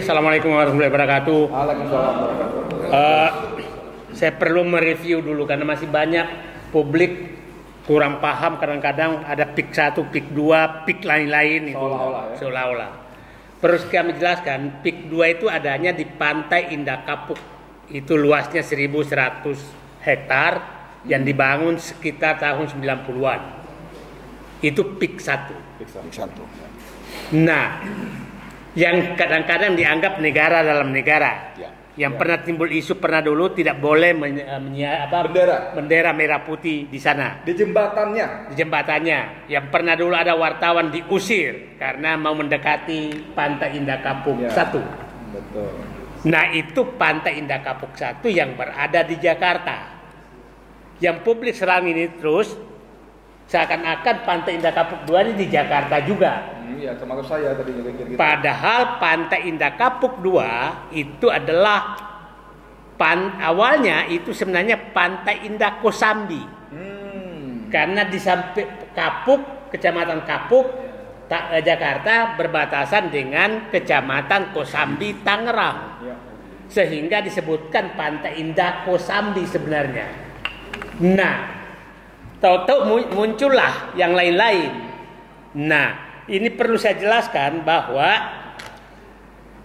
Assalamualaikum warahmatullahi wabarakatuh. Waalaikumsalam warahmatullahi wabarakatuh. Saya perlu mereview dulu karena masih banyak publik kurang paham, kadang-kadang ada PIK 1, PIK 2, PIK lain-lain itu. Seolah-olah. Terus kami jelaskan, PIK 2 itu adanya di Pantai Indah Kapuk. Itu luasnya 1.100 hektar yang dibangun sekitar tahun 90-an. Itu PIK 1. PIK 1. Nah, yang kadang-kadang dianggap negara dalam negara. Ya. Yang pernah timbul isu dulu tidak boleh bendera merah putih di sana. Di jembatannya. Di jembatannya. Yang pernah dulu ada wartawan diusir karena mau mendekati Pantai Indah Kapuk 1. Betul. Nah, itu Pantai Indah Kapuk 1 yang berada di Jakarta. Yang publik serang ini terus seakan-akan Pantai Indah Kapuk 2 ini di Jakarta juga. Iya, termasuk saya tadi gitu. Padahal Pantai Indah Kapuk 2 itu adalah awalnya itu sebenarnya Pantai Indah Kosambi. Karena di samping Kapuk, Kecamatan Kapuk, Jakarta berbatasan dengan Kecamatan Kosambi, Tangerang. Sehingga disebutkan Pantai Indah Kosambi sebenarnya. Nah, tahu-tahu muncullah yang lain-lain. Nah, ini perlu saya jelaskan bahwa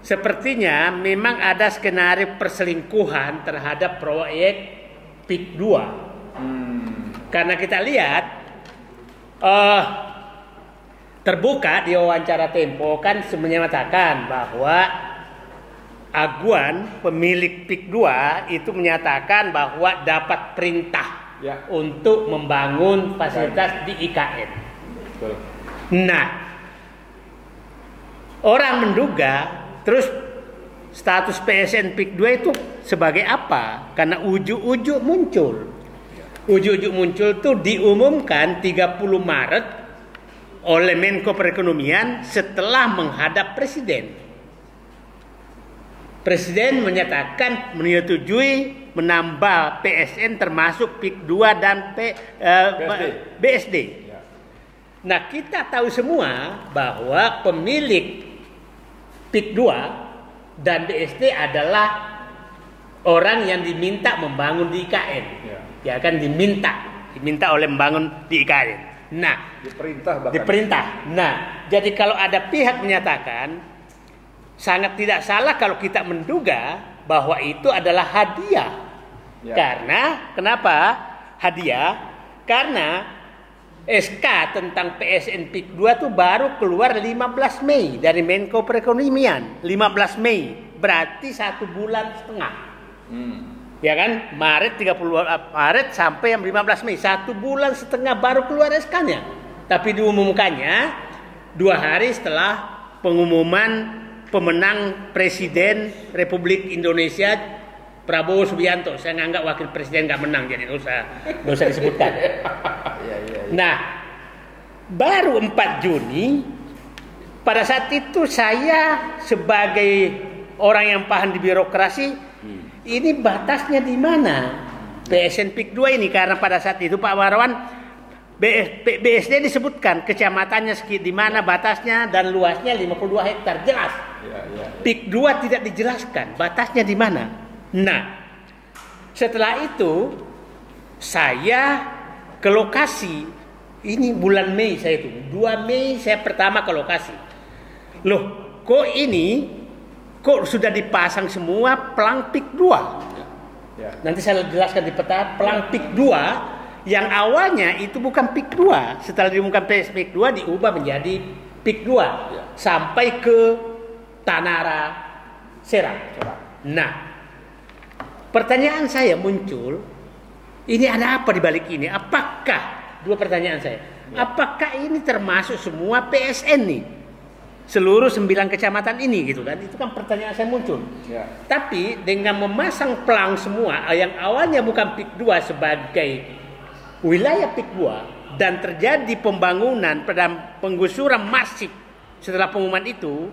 sepertinya memang ada skenario perselingkuhan terhadap proyek PIK 2. Karena kita lihat terbuka di wawancara Tempo kan menyatakan bahwa Aguan pemilik PIK 2 itu menyatakan bahwa dapat perintah untuk membangun fasilitas di IKN. Betul. Nah, orang menduga terus status PSN PIK 2 itu sebagai apa? Karena ujuk-ujuk muncul. Ujuk-ujuk muncul itu diumumkan 30 Maret oleh Menko Perekonomian setelah menghadap Presiden. Presiden menyatakan menyetujui menambah PSN termasuk PIK 2 dan BSD. Nah, kita tahu semua bahwa pemilik PIK 2 dan BSD adalah orang yang diminta membangun di IKN. Ya kan diminta oleh membangun di IKN. Nah, diperintah. Nah, jadi kalau ada pihak menyatakan sangat tidak salah kalau kita menduga bahwa itu adalah hadiah. Karena kenapa hadiah? Karena SK tentang PSN PIK 2 itu baru keluar 15 Mei dari Menko Perekonomian. 15 Mei berarti 1 bulan setengah. Ya kan? Maret 30 Maret sampai yang 15 Mei 1 bulan setengah baru keluar SK-nya. Tapi diumumkannya 2 hari setelah pengumuman pemenang Presiden Republik Indonesia Prabowo Subianto. Saya nganggap wakil presiden nggak menang, jadi nggak usah disebutkan. Nah, baru 4 Juni pada saat itu saya sebagai orang yang paham di birokrasi, ini batasnya di mana PSN PIK 2 ini? Karena pada saat itu Pak Warawan BSD disebutkan kecamatannya di mana batasnya dan luasnya 52 hektar jelas. PIK 2 tidak dijelaskan batasnya di mana. Nah, setelah itu saya ke lokasi. Ini bulan Mei saya itu. 2 Mei saya pertama ke lokasi. Loh, kok sudah dipasang semua pelang PIK 2? Nanti saya jelaskan di peta pelang PIK 2 yang awalnya itu bukan PIK 2. Setelah diumumkan PIK 2 diubah menjadi PIK 2 sampai ke Tanara Serang. Nah, pertanyaan saya muncul, ini ada apa di balik ini? Apakah, dua pertanyaan saya, apakah ini termasuk semua PSN nih? Seluruh 9 kecamatan ini gitu kan? Itu kan pertanyaan saya muncul. Tapi dengan memasang pelang semua yang awalnya bukan PIK 2 sebagai wilayah PIK 2 dan terjadi pembangunan pada penggusuran masif setelah pengumuman itu.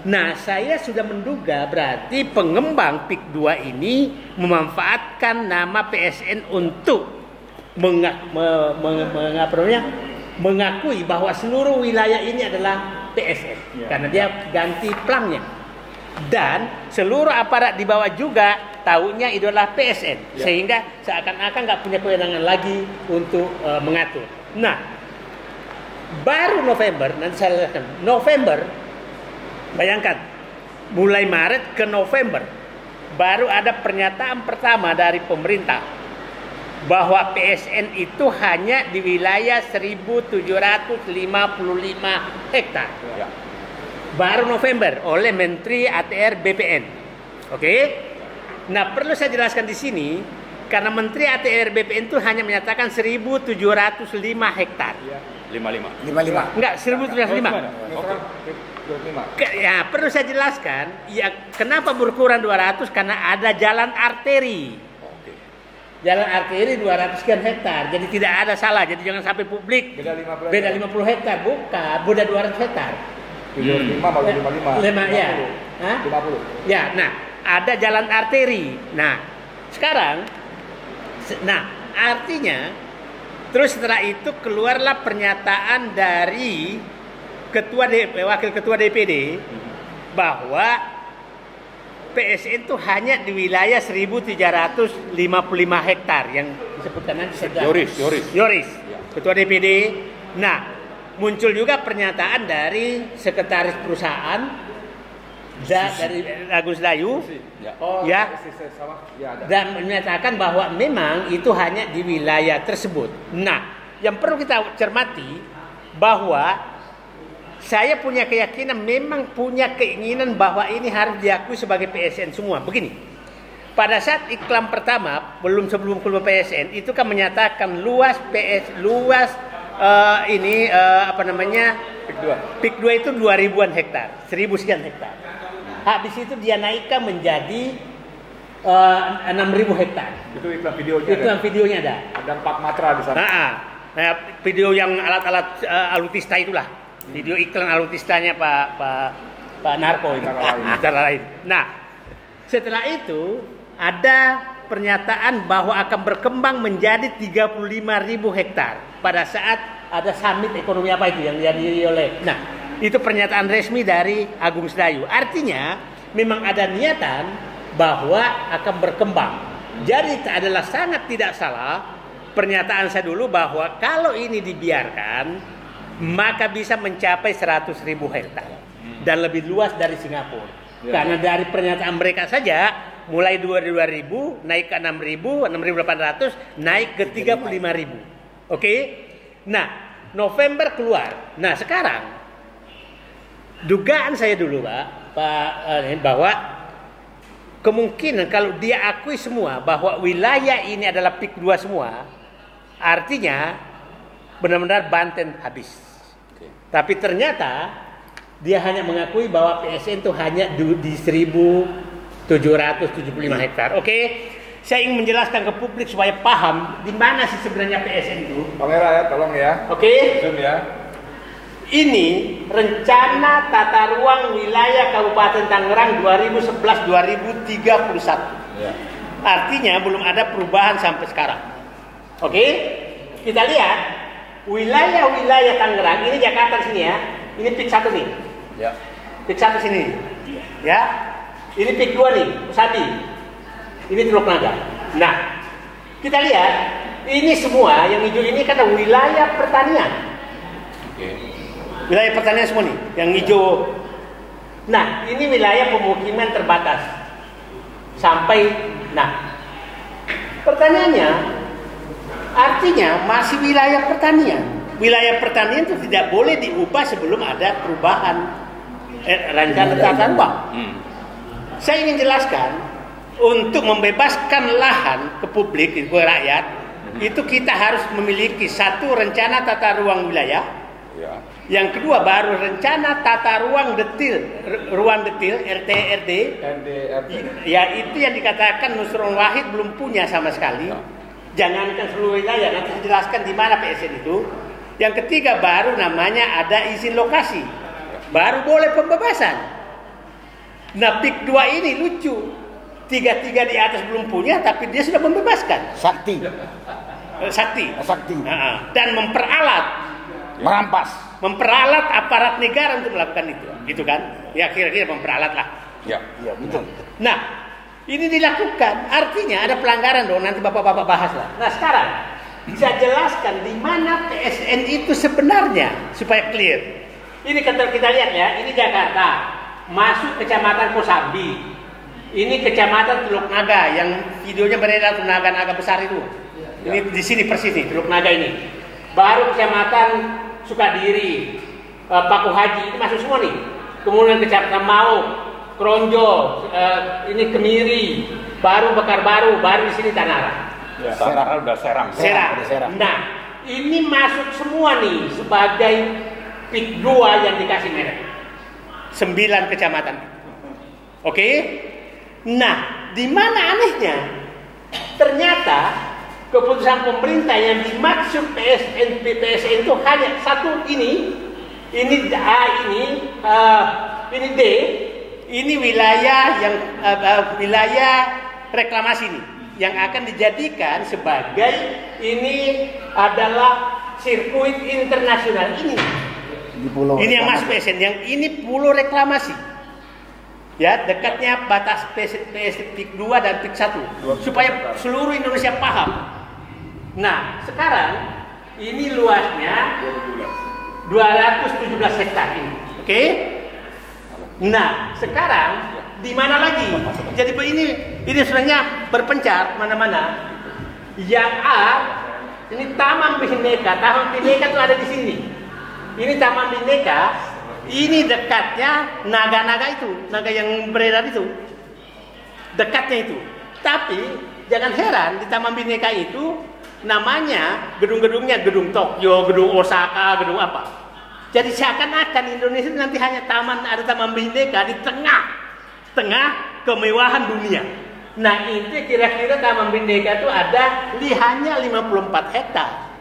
Nah, saya sudah menduga berarti pengembang PIK 2 ini memanfaatkan nama PSN untuk mengakui bahwa seluruh wilayah ini adalah PSN. Karena dia ganti pelangnya. Dan seluruh aparat di bawah juga tahunya itu adalah PSN, sehingga seakan-akan nggak punya kewenangan lagi untuk mengatur. Nah, baru November, nanti saya jelaskan. November, bayangkan, mulai Maret ke November, baru ada pernyataan pertama dari pemerintah bahwa PSN itu hanya di wilayah 1.755 hektar. Ya. Baru November oleh Menteri ATR BPN. Oke? Nah, perlu saya jelaskan di sini karena Menteri ATR BPN itu hanya menyatakan 1.705 hektar. 55. Enggak, 1.705. Ya, perlu saya jelaskan, ya kenapa berkurang 200 karena ada jalan arteri. Jalan arteri 200 sekian hektar. Jadi tidak ada salah. Jadi jangan sampai publik beda 50 hektar, bukan, beda 200 hektar. 75 malah 55. 5 ya. 50. Ya, nah, ada jalan arteri. Nah, sekarang artinya terus setelah itu keluarlah pernyataan dari wakil ketua DPD bahwa PSN itu hanya di wilayah 1.355 hektar yang disebutkan nanti Yoris, ketua DPD. Nah, muncul juga pernyataan dari sekretaris perusahaan dari Agus Dayu, dan menyatakan bahwa memang itu hanya di wilayah tersebut. Nah, yang perlu kita cermati bahwa saya punya keyakinan, memang punya keinginan bahwa ini harus diakui sebagai PSN semua. Begini, pada saat iklan pertama, sebelum keluar PSN, itu kan menyatakan luas PIK 2 itu 2.000-an hektar, 1.000 sekian hektar. Habis itu dia naikkan menjadi 6.000 hektar. Itu iklan videonya. Itu yang videonya ada. Ada 4 matra di sana. Nah, video yang alat-alat alutista itulah. Video iklan alutistanya Pak Narko itu. Antara lain. Nah, setelah itu ada pernyataan bahwa akan berkembang menjadi 35.000 hektar pada saat ada summit ekonomi apa itu yang dihadiri oleh. Nah, itu pernyataan resmi dari Agung Sedayu. Artinya memang ada niatan bahwa akan berkembang. Jadi adalah sangat tidak salah pernyataan saya dulu bahwa kalau ini dibiarkan maka bisa mencapai 100.000 hektar dan lebih luas dari Singapura. Karena dari pernyataan mereka saja mulai 2.000 naik ke 6.000, 6.800 naik ke 35.000. Oke? Nah, November keluar. Nah, sekarang dugaan saya dulu, Pak, bahwa kemungkinan kalau dia akui semua bahwa wilayah ini adalah PIK 2 semua, artinya benar-benar Banten habis. Tapi ternyata dia hanya mengakui bahwa PSN itu hanya di 1.775 hektar. Oke, saya ingin menjelaskan ke publik supaya paham di mana sih sebenarnya PSN itu. Kamera ya, tolong ya. Oke. Zoom ya. Ini rencana tata ruang wilayah Kabupaten Tangerang 2011-2031. Ya. Artinya belum ada perubahan sampai sekarang. Oke, kita lihat wilayah-wilayah Tangerang ini Jakarta sini ya. Ini PIK 1 nih. Ya. PIK 1 sini. Ya. Ini PIK 2 nih, Usabi. Ini Teluk Naga. Nah, kita lihat ini semua yang hijau ini kan wilayah pertanian. Oke. Wilayah pertanian semua nih, yang hijau. Nah, ini wilayah pemukiman terbatas. Sampai, nah, pertanyaannya, artinya masih wilayah pertanian. Wilayah pertanian itu tidak boleh diubah sebelum ada perubahan rencana tata ruang. Saya ingin jelaskan, untuk membebaskan lahan ke publik, ke rakyat, itu kita harus memiliki satu rencana tata ruang wilayah. Ya. Yang kedua baru rencana tata ruang detil RTRD. Ya, itu yang dikatakan Nusron Wahid belum punya sama sekali. Jangankan seluruh wilayah, nanti saya jelaskan di mana PSN itu. Yang ketiga baru namanya ada izin lokasi. Baru boleh pembebasan. Nah, PIK 2 ini lucu. 3 di atas belum punya tapi dia sudah membebaskan. Sakti. Dan memperalat, Merampas. memperalat aparat negara untuk melakukan itu, gitu kan? Ya kira-kira memperalat lah. Ya. Iya, betul. Nah, ini dilakukan, artinya ada pelanggaran dong, nanti bapak-bapak bahas lah. Nah sekarang, saya jelaskan di mana PSN itu sebenarnya, supaya clear. Ini kalau kita lihat ya, ini Jakarta, masuk kecamatan Kosambi. Ini kecamatan Teluk Naga, yang videonya beredar naga-naga besar itu. Ini di sini persis nih, Teluk Naga ini. Baru kecamatan Sukadiri, Paku Haji, ini masuk semua nih. Kemudian kecamatan Mau, Kronjo, ini Kemiri, baru Bekar Baru di sini Tanara. Ya, Tanara udah Serang. Serang. Nah, ini masuk semua nih sebagai PIK 2 yang dikasih merek. 9 kecamatan. Oke? Nah, di mana anehnya? Ternyata keputusan pemerintah yang dimaksud PSN itu hanya satu ini A, ini D. Ini wilayah yang wilayah reklamasi nih, yang akan dijadikan sebagai ini adalah sirkuit internasional ini. Ini yang masuk PSN, yang ini pulau reklamasi. Ya, dekatnya batas PIK 2 dan PIK 1 supaya seluruh Indonesia paham. Nah, sekarang ini luasnya 217 hektar ini. Oke? Nah, sekarang di mana lagi? Jadi ini sebenarnya berpencar mana-mana. Yang A, ini Taman Bhinneka. Taman Bhinneka itu ada di sini. Ini Taman Bhinneka. Ini dekatnya naga-naga itu, naga yang beredar itu. Dekatnya itu. Tapi jangan heran di Taman Bhinneka itu namanya gedung-gedungnya gedung Tokyo, gedung Osaka, gedung apa. Jadi seakan-akan Indonesia nanti hanya ada Taman Bhinneka di tengah kemewahan dunia. Nah, itu kira-kira Taman Bhinneka itu ada hanya 54 hektar.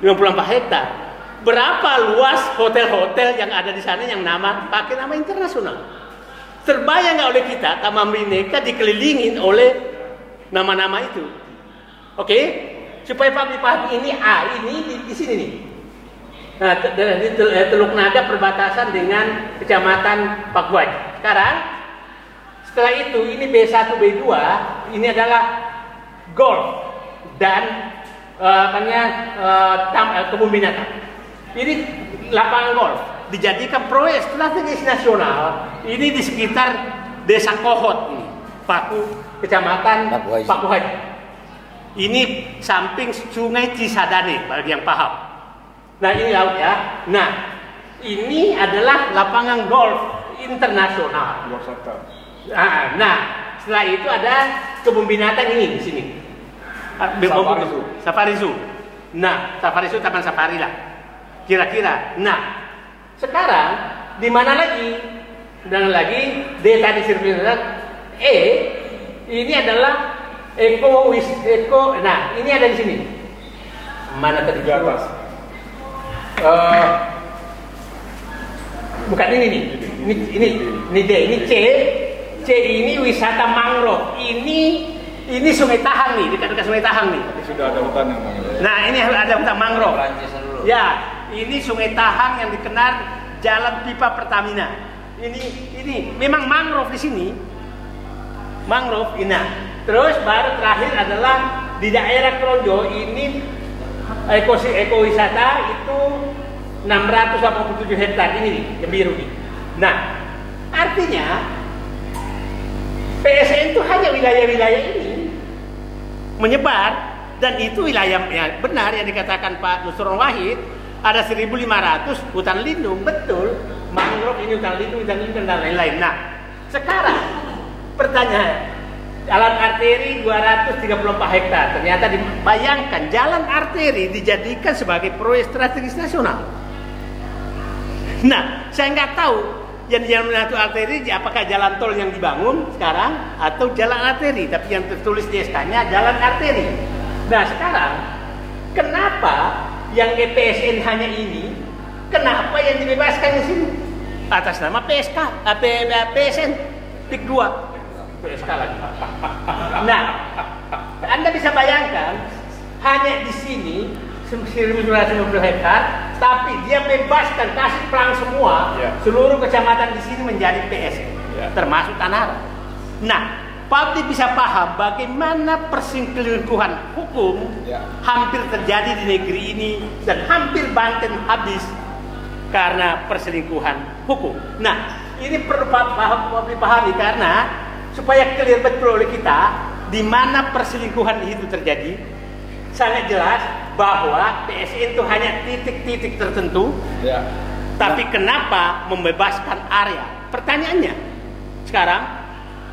54 hektar. Berapa luas hotel-hotel yang ada di sana yang pakai nama internasional? Terbayang nggak oleh kita Taman Bhinneka dikelilingin oleh nama-nama itu? Oke? Supaya Pak paham ini A, ini di sini nih. Nah, di Teluk Naga perbatasan dengan Kecamatan Pakuaj. Sekarang, setelah itu ini B1, B2, ini adalah golf dan kebun binatang. Ini lapangan golf dijadikan proyek strategis nasional. Ini di sekitar Desa Kohot ini, Kecamatan Paku Haji. Ini samping Sungai Cisadane bagi yang paham. Nah, ini laut ya. Nah, ini adalah lapangan golf internasional. Nah, setelah itu ada kebun binatang ini di sini. Safari Zoo. Nah, Safari Zoo Taman Safari lah. Kira-kira. Nah, sekarang di mana lagi? Dan lagi D tadi sirkuit. E ini adalah Eko. Nah, ini ada di sini. Mana tadi? Di atas. Bukan ini nih. Ini D, ini C. C ini wisata mangrove. Ini Sungai Tahang nih, dekat Sungai Tahang nih. Sudah ada hutan yang mangrove. Nah, ini ada hutan mangrove. Ya, ini Sungai Tahang yang dikenal jalan pipa Pertamina. Ini memang mangrove di sini. Mangrove ini. Terus baru terakhir adalah di daerah Kronjo ini ekowisata itu 687 hektar ini nih, yang biru nih. Nah, artinya PSN itu hanya wilayah-wilayah ini menyebar, dan itu wilayahnya benar yang dikatakan Pak Nusron Wahid, ada 1.500 hutan lindung, betul. Mangrove ini hutan lindung dan lain-lain. Nah, sekarang pertanyaan, jalan arteri 234 hektar. Ternyata dibayangkan jalan arteri dijadikan sebagai proyek strategis nasional. Nah, saya nggak tahu yang jalan arteri apakah jalan tol yang dibangun sekarang atau jalan arteri, tapi yang tertulis di SK-nya jalan arteri. Nah, sekarang kenapa yang PSN hanya ini? Kenapa yang dibebaskan di sini? Atas nama PSN PIK 2. PSK lagi. Nah, Anda bisa bayangkan hanya di sini 1.950 hektar, tapi dia bebaskan, kasih pelang semua, seluruh kecamatan di sini menjadi PSN. termasuk tanah. Nah, publik bisa paham bagaimana perselingkuhan hukum hampir terjadi di negeri ini dan hampir Banten habis karena perselingkuhan hukum. Nah, ini perlu dipahami karena supaya clear betul oleh kita di mana perselingkuhan itu terjadi. Sangat jelas bahwa PSN itu hanya titik-titik tertentu. Tapi kenapa membebaskan area? Pertanyaannya sekarang,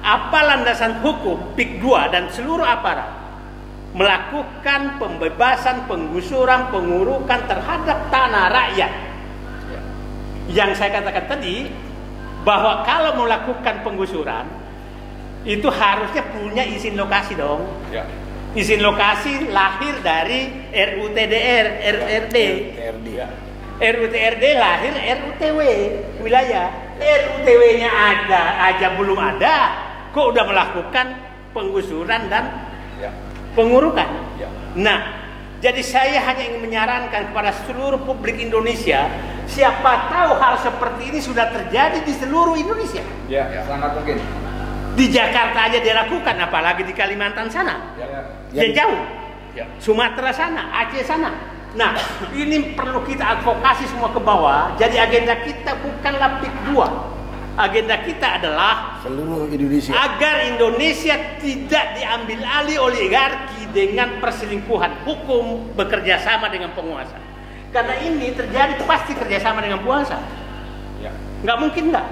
apa landasan hukum PIK 2 dan seluruh aparat melakukan pembebasan, penggusuran, pengurukan terhadap tanah rakyat? Yang saya katakan tadi, bahwa kalau melakukan penggusuran itu harusnya punya izin lokasi dong. Izin lokasi lahir dari RUTDR, RRD. RUTRD lahir RUTW wilayah. RUTW-nya aja belum ada, kok udah melakukan penggusuran dan pengurukan. Nah, jadi saya hanya ingin menyarankan kepada seluruh publik Indonesia, siapa tahu hal seperti ini sudah terjadi di seluruh Indonesia. Sangat mungkin. Di Jakarta aja dilakukan, apalagi di Kalimantan sana. Yang jauh. Sumatera sana, Aceh sana. Nah, ini perlu kita advokasi semua ke bawah. Jadi agenda kita bukanlah PIK 2. Agenda kita adalah seluruh Indonesia. Agar Indonesia tidak diambil alih oligarki dengan perselingkuhan hukum bekerja sama dengan penguasa. Karena ini terjadi pasti kerjasama dengan penguasa. Nggak mungkin nggak.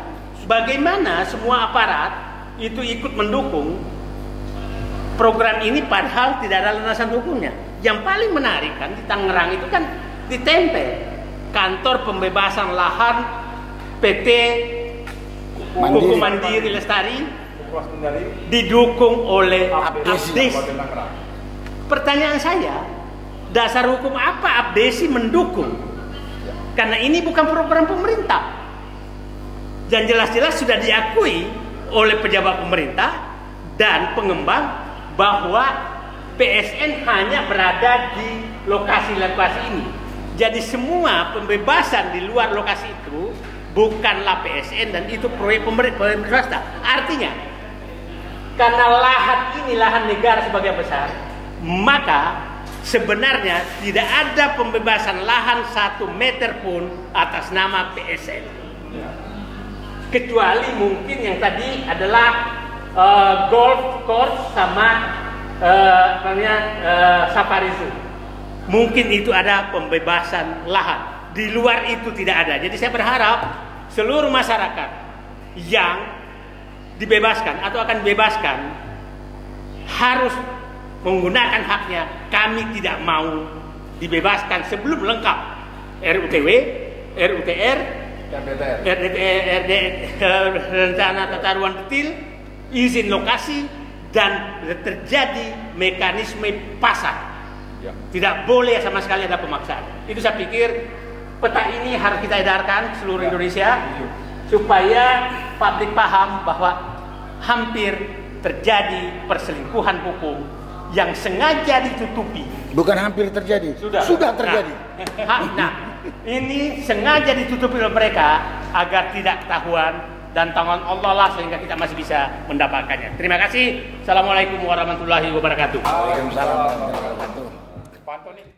Bagaimana semua aparat itu ikut mendukung program ini padahal tidak ada landasan hukumnya. Yang paling menarik kan di Tangerang itu kan ditempel kantor pembebasan lahan PT Kuku Mandiri Lestari didukung oleh Abdesi. Pertanyaan saya, dasar hukum apa Abdesi mendukung? Karena ini bukan program pemerintah. Dan jelas-jelas sudah diakui oleh pejabat pemerintah dan pengembang bahwa PSN hanya berada di lokasi-lokasi ini. Jadi semua pembebasan di luar lokasi itu bukanlah PSN dan itu proyek pemerintah swasta. Artinya, karena lahan ini lahan negara sebagian besar, maka sebenarnya tidak ada pembebasan lahan 1 meter pun atas nama PSN. Kecuali mungkin yang tadi adalah golf course sama safari zoo. Mungkin itu ada pembebasan lahan. Di luar itu tidak ada. Jadi saya berharap seluruh masyarakat yang dibebaskan atau akan dibebaskan harus menggunakan haknya. Kami tidak mau dibebaskan sebelum lengkap RUTW, RUTR, rencana tata ruang detail, izin lokasi, dan terjadi mekanisme pasar. Tidak boleh sama sekali ada pemaksaan. Itu saya pikir peta ini harus kita edarkan seluruh Indonesia supaya publik paham bahwa hampir terjadi perselingkuhan hukum yang sengaja ditutupi. Bukan hampir terjadi, sudah terjadi. Nah, ini sengaja ditutupi oleh mereka agar tidak ketahuan. Dan tangan Allah lah sehingga kita masih bisa mendapatkannya. Terima kasih. Assalamualaikum warahmatullahi wabarakatuh. Waalaikumsalam warahmatullahi wabarakatuh.